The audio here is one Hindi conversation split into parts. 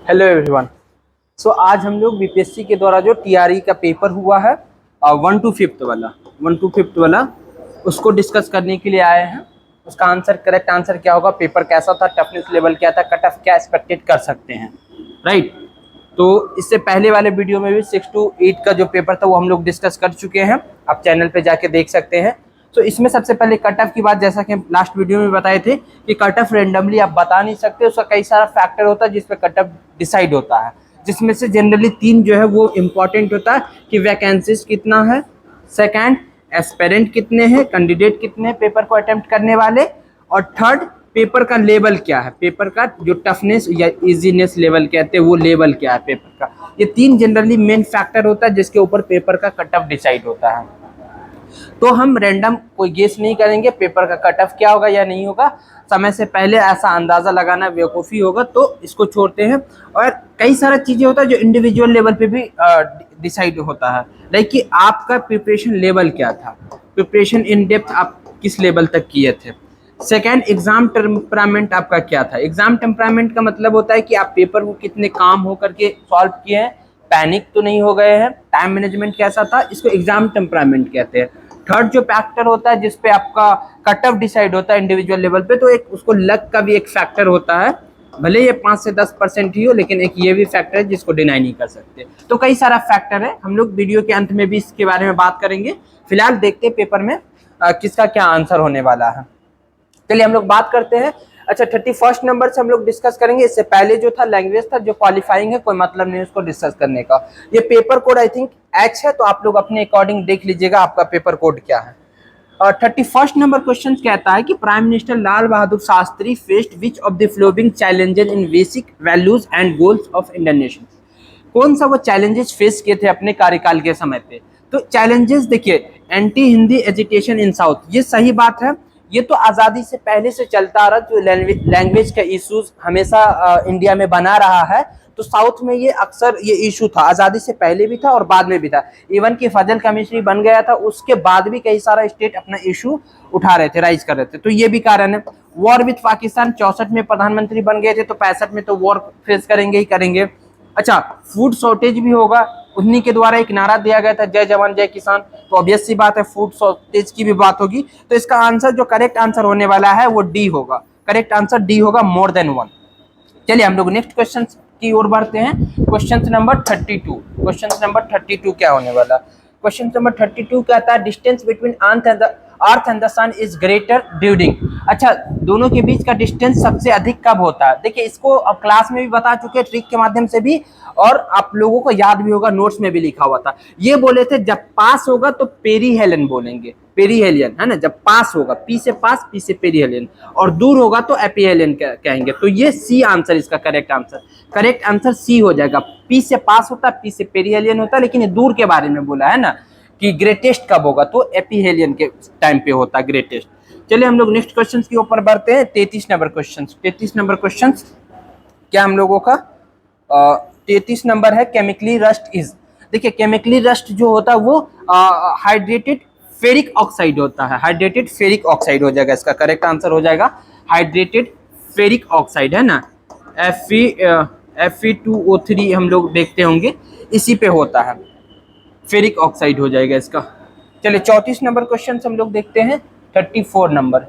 Hello everyone. आज हम लोग बीपीएससी के द्वारा जो टीआरई का पेपर हुआ है 1 to 5 वाला उसको डिस्कस करने के लिए आए हैं। उसका आंसर, करेक्ट आंसर क्या होगा, पेपर कैसा था, टफनेस लेवल क्या था, कट ऑफ क्या एक्सपेक्टेड कर सकते हैं, राइट। तो इससे पहले वाले वीडियो में भी 6 to 8 का जो पेपर था वो हम लोग डिस्कस कर चुके हैं, आप चैनल पे जाके देख सकते हैं। तो इसमें सबसे पहले कट ऑफ की बात, जैसा कि हम लास्ट वीडियो में बताए थे कि कट ऑफ रेंडमली आप बता नहीं सकते, उसका कई सारा फैक्टर होता है जिसपे कट ऑफ डिसाइड होता है, जिसमें से जनरली 3 जो है वो इम्पॉर्टेंट होता है कि वैकेंसीज कितना है, सेकंड एस्पेरेंट कितने हैं, कैंडिडेट कितने हैं पेपर को अटेम्प्ट करने वाले, और थर्ड पेपर का लेवल क्या है, पेपर का जो टफनेस या इजीनेस लेवल कहते हैं वो लेवल क्या है पेपर का। ये 3 जनरली मेन फैक्टर होता है जिसके ऊपर पेपर का कट ऑफ डिसाइड होता है। तो हम रैंडम कोई गेस नहीं करेंगे पेपर का कट ऑफ क्या होगा या नहीं होगा, समय से पहले ऐसा अंदाजा लगाना बेवकूफ़ी होगा, तो इसको छोड़ते हैं। और कई सारा चीज़ें होता है जो इंडिविजुअल लेवल पे भी डिसाइड होता है, लाइक कि आपका प्रिपरेशन लेवल क्या था, प्रिपरेशन इन डेप्थ आप किस लेवल तक किए थे। सेकेंड, एग्जाम टेम्परामेंट आपका क्या था। एग्जाम टेम्परामेंट का मतलब होता है कि आप पेपर को कितने काम हो करके सॉल्व किए हैं, पैनिक तो नहीं हो गए हैं, टाइम मैनेजमेंट कैसा था, इसको एग्जाम टेम्परामेंट कहते हैं। थर्ड जो फैक्टर होता है जिसपे आपका कट ऑफ डिसाइड होता है इंडिविजुअल लेवल पे, तो एक उसको लक का भी एक फैक्टर होता है, भले ये 5 से 10% ही हो, लेकिन एक ये भी फैक्टर है जिसको डिनाई नहीं कर सकते। तो कई सारा फैक्टर है, हम लोग वीडियो के अंत में भी इसके बारे में बात करेंगे। फिलहाल देखते हैं पेपर में किसका क्या आंसर होने वाला है। चलिए हम लोग बात करते हैं। अच्छा, 31 नंबर से हम लोग डिस्कस करेंगे। इससे पहले जो था लैंग्वेज था, जो क्वालिफाइंग है, कोई मतलब नहीं उसको डिस्कस करने का। ये paper code I think H है, तो आप लोग अपने अकॉर्डिंग देख लीजिएगा आपका पेपर कोड क्या है। और 31 नंबर क्वेश्चन कहता है कि prime minister Lal Bahadur Shastri faced which of the flowing challenges in basic values and goals of Indian nation. कौन सा वो चैलेंजेस फेस किए थे अपने कार्यकाल के समय पे। तो चैलेंजेस देखिए, एंटी हिंदी एजिटेशन इन साउथ, ये सही बात है, ये तो आज़ादी से पहले से चलता आ रहा, जो लैंग्वेज का इश्यूज हमेशा इंडिया में बना रहा है। तो साउथ में ये अक्सर ये इशू था, आज़ादी से पहले भी था और बाद में भी था। इवन कि फजल कमीशन बन गया था, उसके बाद भी कई सारा स्टेट अपना इशू उठा रहे थे, राइज कर रहे थे, तो ये भी कारण है। वॉर विथ पाकिस्तान 64 में प्रधानमंत्री बन गए थे, तो 65 में तो वॉर फेस करेंगे ही करेंगे। अच्छा, फूड शॉर्टेज भी होगा, उन्हीं के द्वारा एक नारा दिया गया था, जय जवान जय किसान, तो ऑब्वियस सी बात है फूड शॉर्टेज की भी बात होगी। तो इसका आंसर, जो करेक्ट आंसर होने वाला है वो डी होगा, करेक्ट आंसर डी होगा, मोर देन 1। चलिए हम लोग नेक्स्ट क्वेश्चन की ओर बढ़ते हैं। Question number 32। क्वेश्चन नंबर 32 क्या होने वाला। क्वेश्चन नंबर 32 कहता है distance between earth and the sun is greater during. अच्छा, दोनों के बीच का डिस्टेंस सबसे अधिक कब होता है। देखिए, इसको अब क्लास में भी बता चुके हैं ट्रिक के माध्यम से भी, और आप लोगों को याद भी होगा, नोट्स में भी लिखा हुआ था। ये बोले थे जब पास होगा तो पेरीहेलियन बोलेंगे, पेरीहेलियन है ना, जब पास होगा, पी से पास, पी से पेरीहेलियन, और दूर होगा तो एपीहेलियन कहेंगे। तो ये सी आंसर, इसका करेक्ट आंसर सी हो जाएगा। पी से पास होता है, पी से पेरीहेलियन होता है, लेकिन ये दूर के बारे में बोला है ना कि ग्रेटेस्ट कब होगा, तो एपीहेलियन के टाइम पे होता है ग्रेटेस्ट। चलिए हम लोग नेक्स्ट क्वेश्चन के ऊपर बढ़ते हैं। 33 नंबर क्वेश्चन। 33 नंबर क्वेश्चन क्या हम लोगों का 33 नंबर है, केमिकली रस्ट इज। देखिए, केमिकली रस्ट जो होता है वो हाइड्रेटेड फेरिक ऑक्साइड होता है, हाइड्रेटेड फेरिक ऑक्साइड हो जाएगा, इसका करेक्ट आंसर हो जाएगा हाइड्रेटेड फेरिक ऑक्साइड, है ना, Fe2O3 हम लोग देखते होंगे, इसी पे होता है, फेरिक ऑक्साइड हो जाएगा इसका। चलिए 34 नंबर क्वेश्चन हम लोग देखते हैं। 34 नंबर,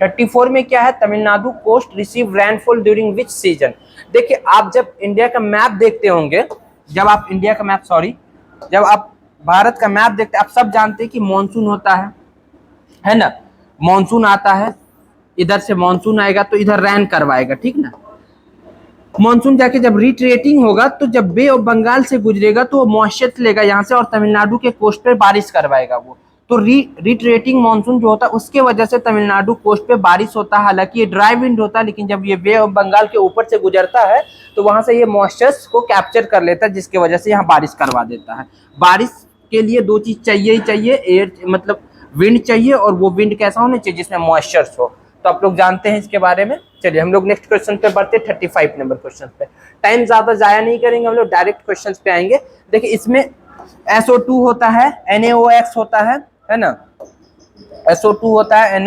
34 में क्या है, Tamil Nadu coast receive rainfall during which season. देखिए, आप जब इंडिया का मैप देखते होंगे, जब आप भारत का मैप देखते हैं, आप सब जानते हैं कि मानसून होता है ना, मानसून आता है, इधर से मानसून आएगा तो इधर रैन करवाएगा, ठीक ना। मानसून जाके जब रिट्रेटिंग होगा, तो जब बे ऑफ बंगाल से गुजरेगा तो वो मॉइस्चर लेगा यहाँ से और तमिलनाडु के कोस्ट पे बारिश करवाएगा वो। तो रिट्रेटिंग मानसून जो होता है उसके वजह से तमिलनाडु कोस्ट पे बारिश होता है। हालांकि ये ड्राई विंड होता है, लेकिन जब ये बे ऑफ बंगाल के ऊपर से गुजरता है तो वहां से ये मॉइस्चर्स को कैप्चर कर लेता है, जिसकी वजह से यहाँ बारिश करवा देता है। बारिश के लिए 2 चीज चाहिए ही चाहिए, एयर मतलब विंड चाहिए, और वो विंड कैसा होना चाहिए जिसमें मॉइस्चर्स हो। तो आप लोग जानते हैं इसके बारे में। चलिए हम लोग नेक्स्ट क्वेश्चन पे बढ़ते हैं, 35 नंबर क्वेश्चन पे। टाइम ज्यादा जाया नहीं करेंगे, हम लोग डायरेक्ट क्वेश्चन पे आएंगे। देखिए, इसमें SO2 होता है, NaOX होता है ना, SO2 होता है,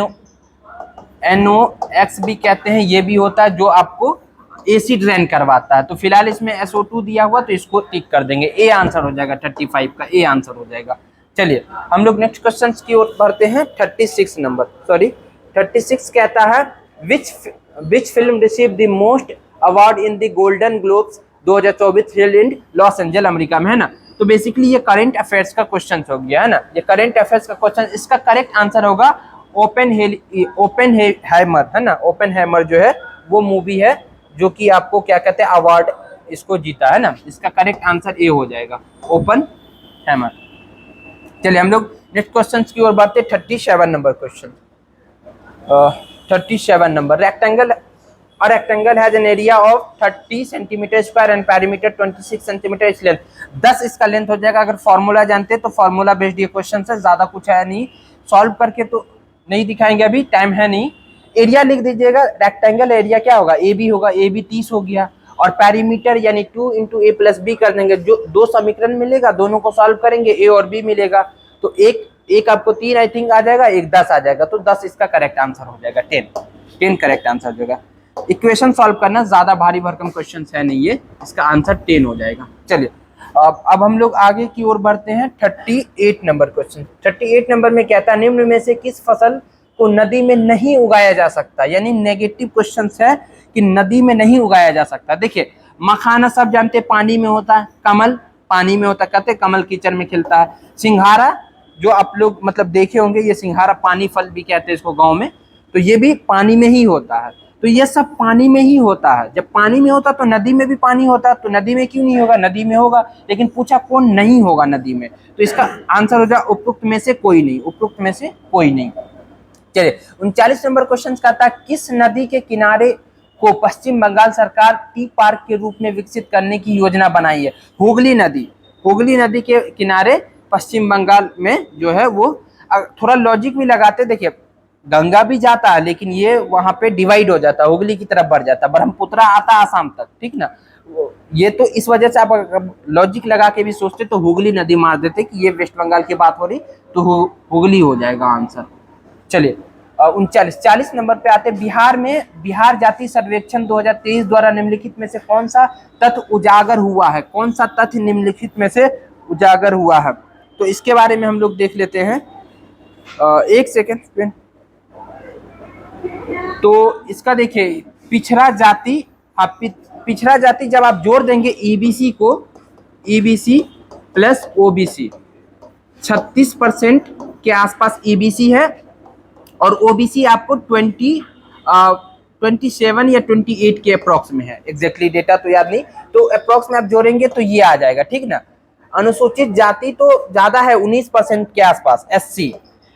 NOx भी कहते हैं, ये भी होता है, जो आपको एसी ड्रेन करवाता है। तो फिलहाल इसमें SO2 दिया हुआ, तो इसको टिक कर देंगे, ए आंसर हो जाएगा 35 का, ए आंसर हो जाएगा। चलिए हम लोग नेक्स्ट क्वेश्चन की ओर बढ़ते हैं। 36 नंबर, सॉरी 36 कहता है which film receive the most award in the Golden Globes 2024 held in Los Angeles में, है ना। तो बेसिकली ये करंट अफेयर्स का क्वेश्चन हो गया, है ना, ये करंट अफेयर्स का क्वेश्चन। इसका करेक्ट आंसर होगा ओपेनहाइमर, है ना। ओपेनहाइमर जो है वो मूवी है जो कि आपको क्या कहते हैं अवार्ड इसको जीता, है ना। इसका करेक्ट आंसर ए हो जाएगा, ओपेनहाइमर। चलिए हम लोग नेक्स्ट क्वेश्चन की ओर बढ़ते हैं। 37 number question. 37 number, rectangle has an area of 30 centimetre square and perimeter 26 centimetre इस लेंथ, 10 इसका लेंथ हो जाएगा। अगर फॉर्मूला जानते तो फॉर्मूला बेस्ड ये क्वेश्चन है, ज्यादा कुछ है नहीं, सॉल्व करके तो नहीं दिखाएंगे, अभी टाइम है नहीं। एरिया लिख दीजिएगा, रेक्टेंगल एरिया क्या होगा, ए बी होगा, ए बी 30 हो गया, और पेरीमीटर यानी 2 इंटू ए प्लस बी कर देंगे, जो दो समीकरण मिलेगा दोनों को सॉल्व करेंगे, ए और बी मिलेगा, तो एक आपको 3 आई थिंक आ जाएगा, एक 10 आ जाएगा, तो 10 इसका करेक्ट आंसर हो जाएगा, 10 करेक्ट आंसर हो जाएगा। इक्वेशन सॉल्व करना, ज्यादा भारी भरकम क्वेश्चन है नहीं ये, इसका आंसर 10 हो जाएगा। चलिए अब हम लोग आगे की ओर बढ़ते हैं। 38 नंबर क्वेश्चन। 38 नंबर में कहता है निम्न में से किस फसल को नदी में नहीं उगाया जा सकता, यानी नेगेटिव क्वेश्चन है कि नदी में नहीं उगाया जा सकता। देखिए मखाना सब जानते हैं पानी में होता है, कमल पानी में होता है, कहते कमल कीचड़ में खिलता है, सिंघारा जो आप लोग मतलब देखे होंगे, ये सिंघारा पानी फल भी कहते हैं इसको गाँव में, तो ये भी पानी में ही होता है। तो ये सब पानी में ही होता है, जब पानी में होता तो नदी में भी पानी होता, तो नदी में क्यों नहीं होगा, नदी में होगा। लेकिन पूछा कौन नहीं होगा नदी में, तो इसका आंसर हो जाए उपयुक्त में से कोई नहीं, उपयुक्त में से कोई नहीं। चलिए 39 नंबर क्वेश्चन कहता है किस नदी के किनारे को पश्चिम बंगाल सरकार टी पार्क के रूप में विकसित करने की योजना बनाई है। हुगली नदी, हुगली नदी के किनारे पश्चिम बंगाल में जो है वो, थोड़ा लॉजिक भी लगाते, देखिए गंगा भी जाता है लेकिन ये वहां पे डिवाइड हो जाता है, हुगली की तरफ बढ़ जाता है, ब्रह्मपुत्रा आता है आसाम तक, ठीक ना। ये तो इस वजह से आप लॉजिक लगा के भी सोचते तो हुगली नदी मार देते कि ये वेस्ट बंगाल की बात हो रही, तो हुगली हो जाएगा आंसर। चलिए 40 नंबर पे आते, बिहार में बिहार जाति सर्वेक्षण 2023 द्वारा निम्नलिखित में से कौन सा तथ्य उजागर हुआ है, कौन सा तथ्य निम्नलिखित में से उजागर हुआ है, तो इसके बारे में हम लोग देख लेते हैं। एक सेकेंड, तो इसका देखिए पिछड़ा जाति, पिछड़ा जाति जब आप जोड़ देंगे ईबीसी को, ईबीसी प्लस ओबीसी, 36% के आसपास ईबीसी है और ओबीसी आपको 27 या 28 के अप्रॉक्स में है, एग्जैक्टली डेटा तो याद नहीं, तो अप्रॉक्स में आप जोड़ेंगे तो ये आ जाएगा, ठीक ना। अनुसूचित जाति तो ज्यादा है 19% के आसपास एससी,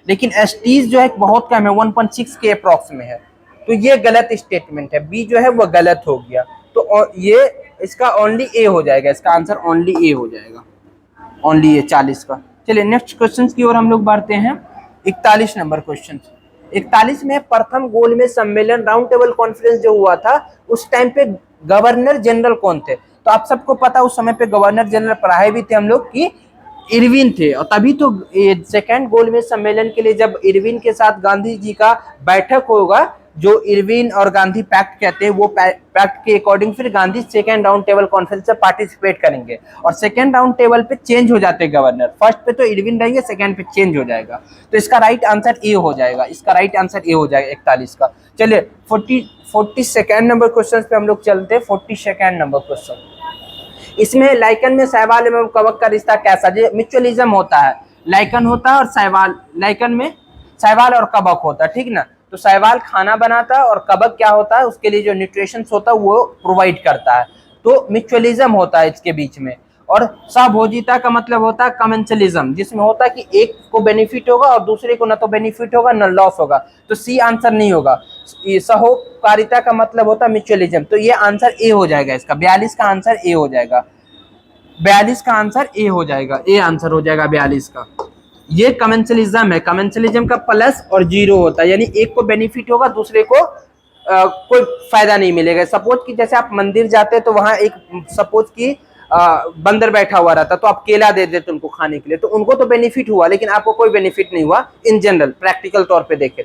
लेकिन एसटीज जो है बहुत कम है, 1.6 के अप्रॉक्स में है, तो ये गलत स्टेटमेंट है, बी जो है वो गलत हो गया, तो ये इसका ओनली ए हो जाएगा, इसका आंसर ओनली ए हो जाएगा, ओनली ए 40 का। चलिए नेक्स्ट क्वेश्चन की ओर हम लोग बढ़ते हैं। 41 नंबर क्वेश्चन। 41 में प्रथम गोलमेज सम्मेलन राउंड टेबल कॉन्फ्रेंस जो हुआ था उस टाइम पे गवर्नर जनरल कौन थे, तो आप सबको पता उस समय पे गवर्नर जनरल पढ़ाए भी थे हम लोग कि इरविन थे, और तभी तो सेकेंड गोलमेज सम्मेलन के लिए जब इरविन के साथ गांधी जी का बैठक होगा, जो इरविन और गांधी पैक्ट कहते हैं, वो पैक्ट के अकॉर्डिंग फिर Gandhi second round table conference में पार्टिसिपेट करेंगे, और सेकेंड राउंड टेबल पे चेंज हो जाते हैं गवर्नर, फर्स्ट पे तो इरविन रहेंगे, सेकेंड पे चेंज हो जाएगा, तो इसका राइट आंसर ए हो जाएगा, इसका राइट आंसर ए हो जाएगा 41 का। चलिए 42nd नंबर क्वेश्चन पे हम लोग चलते हैं। 42nd नंबर क्वेश्चन, इसमें लाइकन में शैवाल एवं कवक का रिश्ता कैसा, जो म्यूचुअलिज्म होता है, लाइकन होता है और शैवाल, लाइकन में शैवाल और कवक होता है, ठीक ना। तो शैवाल खाना बनाता है और कवक क्या होता है, उसके लिए जो न्यूट्रिशंस होता है वो प्रोवाइड करता है, तो म्यूचुअलिज्म होता है इसके बीच में। और सहभोजिता का मतलब होता है कमेंशलिज्म, जिसमें होता है कि एक को बेनिफिट होगा और दूसरे को न तो बेनिफिट होगा न लॉस होगा, तो सी आंसर नहीं होगा। सहोकारिता का मतलब होता है म्यूचुअलिज्म, तो ये आंसर ए हो जाएगा, इसका 42 का आंसर ए हो जाएगा, 42 का आंसर ए हो जाएगा, ए आंसर हो जाएगा 42 का। ये कमेंशलिज्म है, कमेंशलिज्म का प्लस और जीरो होता है, यानी एक को बेनिफिट होगा दूसरे को कोई फायदा नहीं मिलेगा। सपोज कि जैसे आप मंदिर जाते हैं तो वहां एक सपोज की बंदर बैठा हुआ रहता, तो आप केला दे देते उनको खाने के लिए, तो उनको तो बेनिफिट हुआ लेकिन आपको कोई बेनिफिट नहीं हुआ इन जनरल, प्रैक्टिकल तौर पे देखे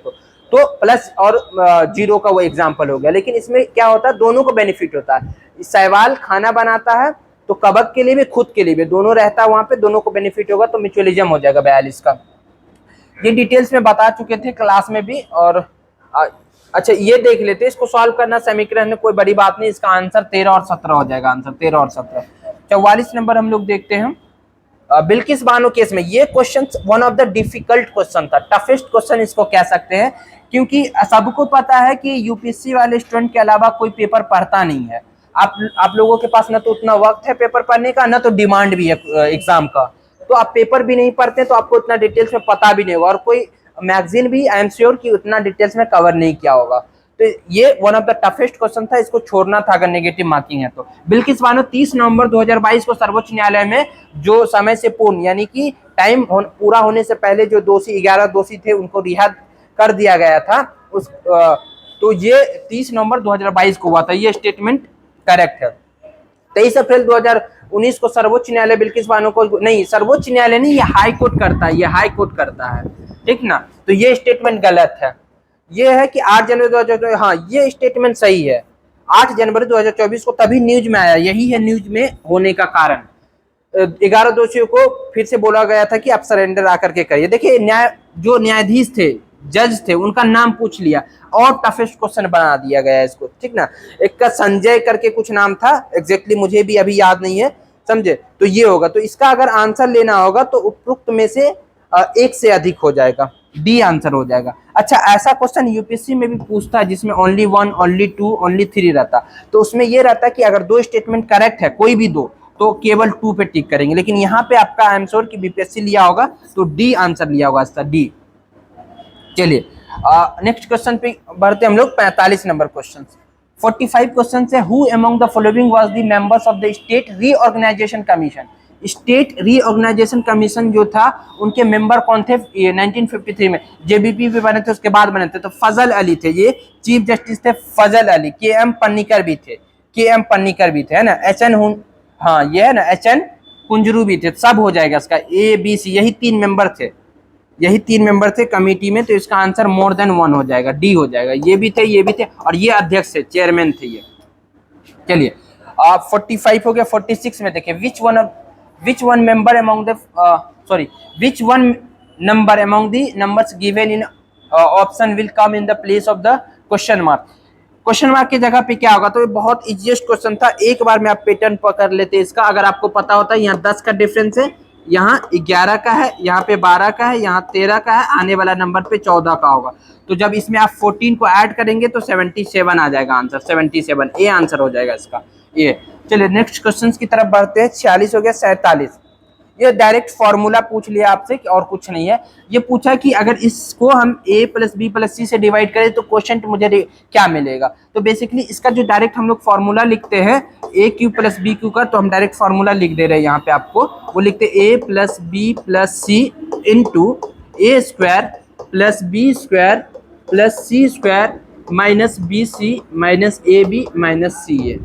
तो प्लस और जीरो का वो एग्जाम्पल हो गया। लेकिन इसमें क्या होता है, दोनों को बेनिफिट होता है। शैवाल खाना बनाता है तो कवक के लिए भी खुद के लिए भी दोनों रहता है वहां पे, दोनों को बेनिफिट होगा, तो म्यूचुअलिज्म हो जाएगा 42 का। ये डिटेल्स में बता चुके थे क्लास में भी। और अच्छा ये देख लेते हैं, इसको सॉल्व करना समीकरण में कोई बड़ी बात नहीं, इसका आंसर 13 और 17 हो जाएगा। आंसर 13 और 17। 44 नंबर हम लोग देखते हैं। बिल्किस बानो केस में ये question one of the difficult question था, टफेस्ट क्वेश्चन इसको कह सकते हैं, क्योंकि सबको पता है कि यूपीएससी वाले स्टूडेंट के अलावा कोई पेपर पढ़ता नहीं है। आप लोगों के पास ना तो उतना वक्त है पेपर पढ़ने का, ना तो डिमांड भी है एग्जाम का, तो आप पेपर भी नहीं पढ़ते तो आपको उतना डिटेल्स में पता भी नहीं होगा, और कोई मैगजीन भी आई एम श्योर कि उतना डिटेल्स में कवर नहीं किया होगा। तो ये one of the toughest question था, इसको छोड़ना था अगर नेगेटिव मार्किंग है तो। बिल्किस बानो 30 नवंबर 2022 को सर्वोच्च न्यायालय में जो समय से पूर्ण यानी कि टाइम पूरा होने से पहले जो 11 दोषी थे उनको रिहा कर दिया गया था, उस तो ये 30 नवंबर 2022 को हुआ था। ये स्टेटमेंट करेक्ट है। 23 अप्रैल 2019 को सर्वोच्च न्यायालय बिल्किस बानो को, नहीं सर्वोच्च न्यायालय नहीं, ये हाई कोर्ट करता है, ये हाई कोर्ट करता है, ठीक ना। तो ये स्टेटमेंट गलत है। ये है कि 8 जनवरी 2024, हाँ ये स्टेटमेंट सही है। 8 जनवरी 2024 को तभी न्यूज में आया, यही है न्यूज में होने का कारण। 11 दोषियों को फिर से बोला गया था कि आप सरेंडर आकर के करिए। देखिए जो न्यायाधीश थे, जज थे, उनका नाम पूछ लिया और टफेस्ट क्वेश्चन बना दिया गया है इसको, ठीक ना। एक का संजय करके कुछ नाम था, एग्जैक्टली मुझे भी अभी याद नहीं है, समझे। तो ये होगा, तो इसका अगर आंसर लेना होगा तो उपरोक्त में से एक से अधिक हो जाएगा, डी आंसर हो जाएगा। अच्छा ऐसा क्वेश्चन यूपीएससी में भी पूछता है जिसमें ओनली 1, ओनली 2, ओनली 3 रहता, तो उसमें ये रहता है कि अगर 2 स्टेटमेंट करेक्ट है, कोई भी 2, तो केवल 2 पे टिक करेंगे। लेकिन यहाँ पे आपका आई एम श्योर कि बीपीएससी लिया होगा तो डी आंसर लिया होगा इसका, डी। चलिए नेक्स्ट क्वेश्चन पे बढ़ते हम लोग। 45 नंबर क्वेश्चन। 45 क्वेश्चन है, who among the following was the members of the state reorganisation commission. State reorganisation commission जो था उनके मेंबर कौन थे 1953 में, जेबीपी भी बने थे उसके बाद बने थे, तो फजल अली थे, ये चीफ जस्टिस थे फजल अली। के एम पन्नीकर भी थे, के एम पन्नीकर भी थे, है ना। एच एन, हाँ ये है ना, एच एन कुंजरू भी थे, सब हो जाएगा इसका ए बी सी, यही 3 मेंबर थे, यही 3 मेंबर थे कमेटी में, तो इसका आंसर मोर देन 1 हो जाएगा, डी हो जाएगा। ये भी थे, ये भी थे, और ये अध्यक्ष थे, चेयरमैन थे ये। चलिए 45 हो गया। 46 में देखिए, which one member among the which one number among the numbers given in option will come in the place of the question mark। Question mark की जगह पे क्या होगा, तो ये बहुत इजीएस्ट क्वेश्चन था, एक बार में आप पैटर्न पकड़ लेते इसका। अगर आपको पता होता है यहाँ 10 का डिफरेंस है, यहाँ 11 का है, यहाँ पे 12 का है, यहाँ 13 का है, आने वाला नंबर पे 14 का होगा। तो जब इसमें आप 14 को ऐड करेंगे तो 77 आ जाएगा आंसर, 77 ए आंसर हो जाएगा इसका, ये। चलिए नेक्स्ट क्वेश्चन की तरफ बढ़ते हैं। 46 हो गया। 47, ये डायरेक्ट फॉर्मूला पूछ लिया आपसे और कुछ नहीं है। ये पूछा कि अगर इसको हम a + b + c से डिवाइड करें तो क्वोशंट मुझे क्या मिलेगा। तो बेसिकली इसका जो डायरेक्ट हम लोग फॉर्मूला लिखते हैं a³ + b³ का, तो हम डायरेक्ट फॉर्मूला लिख दे रहे हैं यहाँ पे आपको। वो लिखते a + b + c into a² + b² + c² - bc - ab - ca।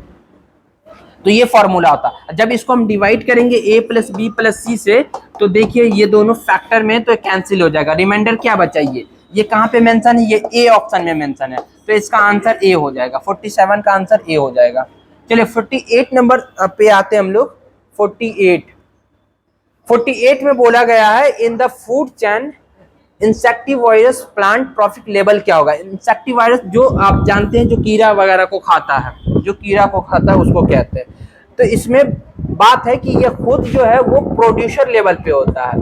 तो ये फॉर्मूला होता है। जब इसको हम डिवाइड करेंगे a + b + c से, तो देखिए ये दोनों फैक्टर में तो कैंसिल हो जाएगा, रिमाइंडर क्या बचा, ये कहाँ पे मेंशन है, ये ए ऑप्शन में मेंशन है, तो इसका आंसर ए हो जाएगा। 47 का आंसर ए हो जाएगा। चलिए 48 नंबर पे आते हैं हम लोग। 48 में बोला गया है, in the food chain insectivorous plant trophic level क्या होगा। इंसेक्टिवाइरस जो आप जानते हैं, जो कीड़ा वगैरह को खाता है, जो कीड़ा को खाता है उसको कहते हैं। तो इसमें बात है कि ये खुद जो है वो प्रोड्यूसर लेवल पे होता है,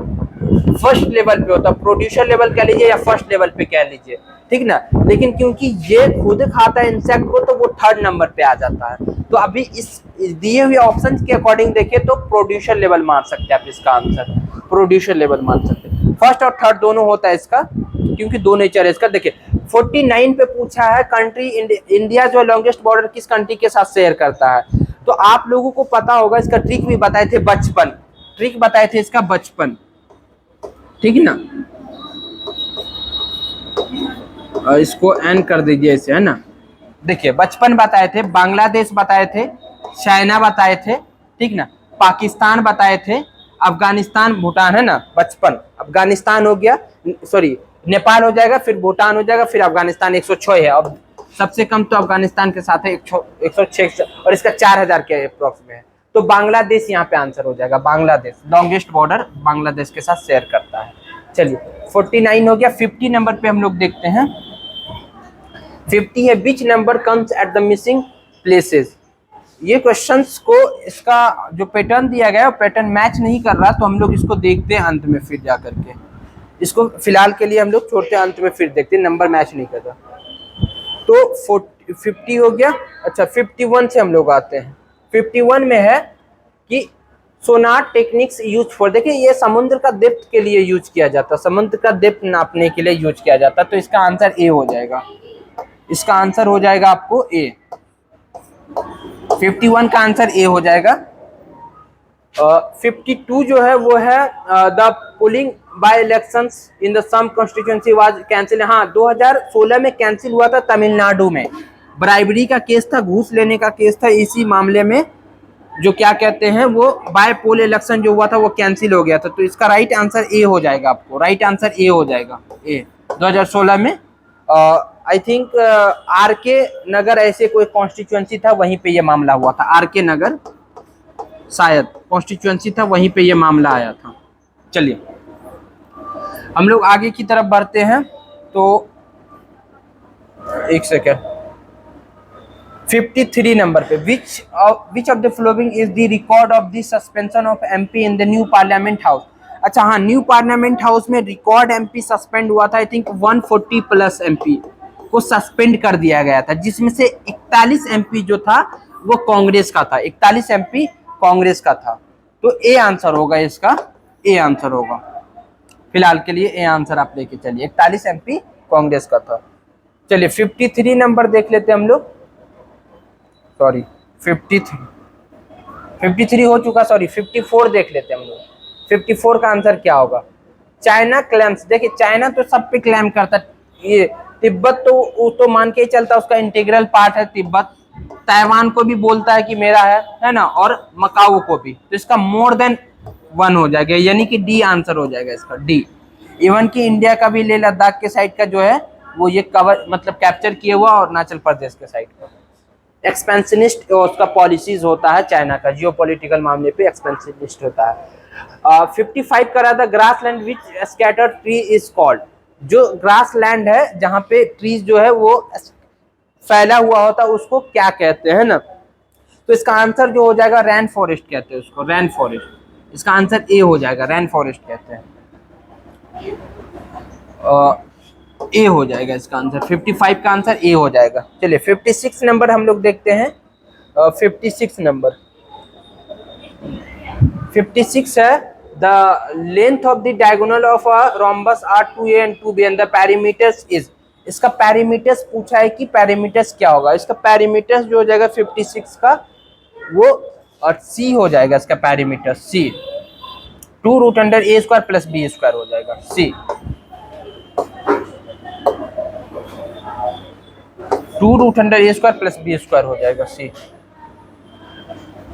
फर्स्ट लेवल पे होता है, प्रोड्यूसर लेवल कह लीजिए या फर्स्ट लेवल पे कह लीजिए, ठीक ना। लेकिन क्योंकि ये खुद खाता है इंसेक्ट को, तो वो 3rd नंबर पे आ जाता है। तो अभी इस दिए हुए ऑप्शन के अकॉर्डिंग देखिए तो प्रोड्यूसर लेवल मान सकते हैं आप, इसका आंसर प्रोड्यूसर लेवल मान सकते हैं। फर्स्ट और थर्ड दोनों होता है इसका, क्योंकि दो नेचर है इसका। देखिए 49 पे पूछा है, कंट्री इंडिया जो लॉन्गेस्ट बॉर्डर किस कंट्री के साथ शेयर करता है। तो आप लोगों को पता होगा, इसका ट्रिक भी बताए थे, बचपन ट्रिक बताए थे इसका, बचपन, ठीक है ना। इसको एन कर दीजिए इसे, है ना। देखिए बचपन बताए थे, बांग्लादेश बताए थे, चाइना बताए थे, ठीक ना, पाकिस्तान बताए थे, अफगानिस्तान, भूटान, है ना। बचपन अफगानिस्तान हो गया, सॉरी नेपाल हो जाएगा, फिर भूटान हो जाएगा, फिर अफगानिस्तान 106 है। अब सबसे कम तो अफगानिस्तान के साथ है 106, और इसका 4000 के अप्रोक्स में है। तो बांग्लादेश यहाँ पे आंसर हो जाएगा। बांग्लादेश लॉन्गेस्ट बॉर्डर बांग्लादेश के साथ शेयर करता है। चलिए 49 हो गया। 50 नंबर पे हम लोग देखते हैं। 50 है, which number comes at the missing places. ये क्वेश्चंस को इसका जो पैटर्न दिया गया है वो पैटर्न मैच नहीं कर रहा, तो हम लोग इसको देखते हैं अंत में फिर जा करके। इसको फिलहाल के लिए हम लोग छोड़ते हैं, अंत में फिर देखते हैं, नंबर मैच नहीं कर रहा। तो 50 हो गया। अच्छा 51 से हम लोग आते हैं। 51 में है कि सोनार टेक्निक्स यूज फॉर, देखिए ये समुद्र का डेप्थ के लिए यूज किया जाता है, समुद्र का डेप्थ नापने के लिए यूज किया जाता है। तो इसका आंसर ए हो जाएगा। इसका आंसर हो जाएगा आपको ए। 51 का आंसर ए हो जाएगा। 52 जो है वो है the polling by elections in the same constituency was cancel. हाँ 2016 में कैंसिल हुआ था तमिलनाडु में। ब्राइबरी का केस था, घूस लेने का केस था। इसी मामले में जो क्या कहते हैं वो बाय पोल इलेक्शन जो हुआ था वो कैंसिल हो गया था। तो इसका राइट आंसर ए हो जाएगा। आपको राइट आंसर ए हो जाएगा। ए 2016 में आई थिंक आर के नगर ऐसे कोई कॉन्स्टिट्यूएंसी था, वहीं पे ये मामला हुआ था। आर के नगर शायद कॉन्स्टिट्यूएंसी था, वहीं पे ये मामला आया था। चलिए हम लोग आगे की तरफ बढ़ते हैं। तो एक सेकेंड, 53 नंबर पे which of the following is the record of the suspension of MP in the new parliament house. अच्छा हाँ, न्यू पार्लियामेंट हाउस में रिकॉर्ड एमपी सस्पेंड हुआ था। आई थिंक 140 प्लस एमपी को सस्पेंड कर दिया गया था, जिसमें से 41 एमपी जो था वो कांग्रेस का था। 41 एमपी कांग्रेस का था। तो ए आंसर होगा इसका, ए आंसर होगा। फिलहाल के लिए ए आंसर आप लेके चलिए। 41 एमपी कांग्रेस का था। चलिए 53 नंबर देख लेते हैं हम लोग। सॉरी 53 हो चुका, सॉरी 54 देख लेते हैं हम लोग। 54 का आंसर क्या होगा? चाइना क्लेम्स, देखिए चाइना तो सब पे क्लेम करता है। ये तिब्बत तो वो तो मान के ही चलता, उसका इंटीग्रल पार्ट है तिब्बत। ताइवान को भी बोलता है कि मेरा है ना, और मकाऊ को भी। तो इसका मोर देन 1 हो जाएगा, यानी कि डी आंसर हो जाएगा इसका, डी। इवन कि इंडिया का भी लेह लद्दाख के साइड का जो है वो ये कवर मतलब कैप्चर किया हुआ, और अरुणाचल प्रदेश के साइड का। एक्सपेंशनिस्ट उसका पॉलिसीज होता है चाइना का, जियोपॉलिटिकल मामले पे एक्सपेंशनिस्ट होता है। 55 करा था, grass land which scattered tree is called. जो ग्रास लैंड है जहाँ पे ट्रीज जो है वो फैला हुआ होता है उसको क्या कहते हैं ना। तो इसका आंसर जो हो जाएगा रैन फॉरेस्ट कहते हैं उसको, रैन फॉरेस्ट। इसका आंसर ए हो जाएगा, रैन फॉरेस्ट कहते हैं। ए हो जाएगा इसका आंसर। 55 का आंसर ए हो जाएगा। चलिए 56 नंबर हम लोग देखते हैं। 56 नंबर 56 है, the length of the diagonal of a rhombus are 2a and 2b and the perimeters is। इसका पैरीमीटर्स पूछा है कि पैरीमीटर्स क्या होगा। इसका पैरीमीटर्स जो हो जाएगा 56 का वो, और सी हो जाएगा इसका पैरीमीटर्स, सी 2√a² + b² हो जाएगा, सी 2√a² + b² हो जाएगा, सी।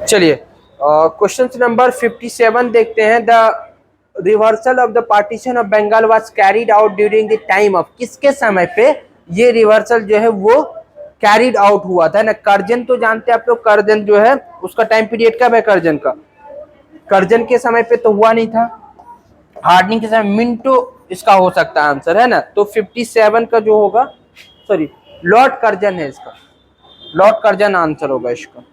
चलिए क्वेश्चन नंबर 57 देखते हैं। The reversal of the partition of Bengal was carried out during the time of, किसके समय पे ये रिवर्सल जो है वो कैरिड आउट हुआ था ना। कर्जन तो जानते हैं आप लोग, कर्जन जो है उसका टाइम पीरियड कब है कर्जन का? कर्जन के समय पे तो हुआ नहीं था, हार्डनिंग के समय। मिंटो इसका हो सकता है आंसर, है ना। तो 57 का जो होगा, सॉरी लॉर्ड कर्जन है इसका, लॉर्ड कर्जन आंसर होगा इसका।